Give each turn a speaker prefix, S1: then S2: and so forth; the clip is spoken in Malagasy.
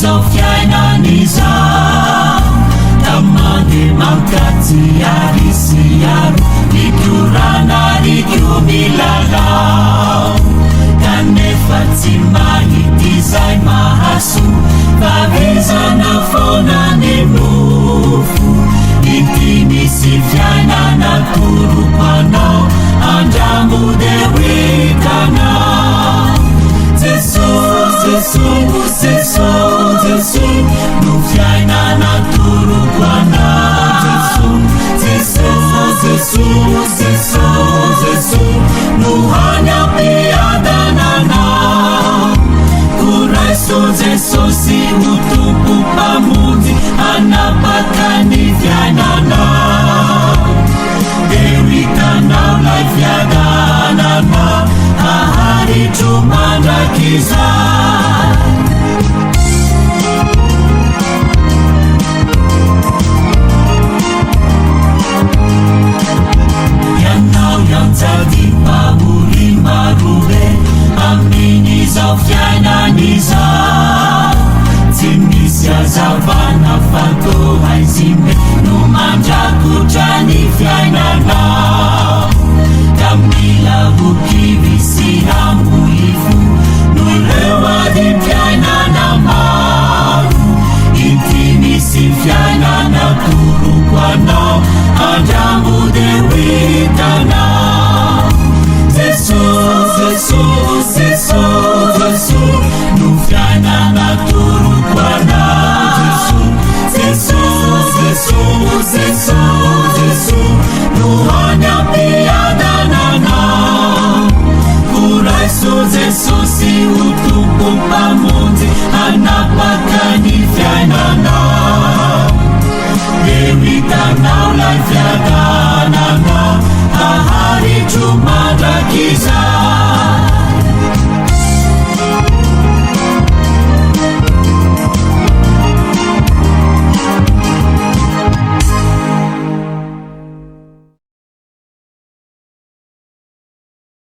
S1: amin'izao fiainan'izao tamande mankatsy ary sy aro mikorana riko milalao kanefa tsy mahity zay mahaso fahaizana foana ny nofo ity misy fiainana toroko anao andramo de hoitanao Jesus, Jesus, Jesus, Jesus, no fiainana toroko anao Jesus, Jesus, Jesus, Jesus, no hanam-piadana anao Kuraiso Jesosy ho tompo mpamonjy hanapaka ny fiainanao Deo hitanao lay fiadananao haharitro mandrakizay Ianao iansady mpamory marobe amin'izao fiainan'izao tsy misy hazavana fatô haizime no mandrakotra ny fiainanao ka mila ho kivy sy hamboifo no ireo adim-piainana maro ity misy fiainana toroko anao andramo de hoitanao Jesus, Jesus, Jesus, Jesus, no fiainana toroko anao Jesus, Jesus, Jesus, Jesus, no hanam-piadana anao Kuraiso Jesosy ho tompo mpamonjy hanapaka ny fiainanao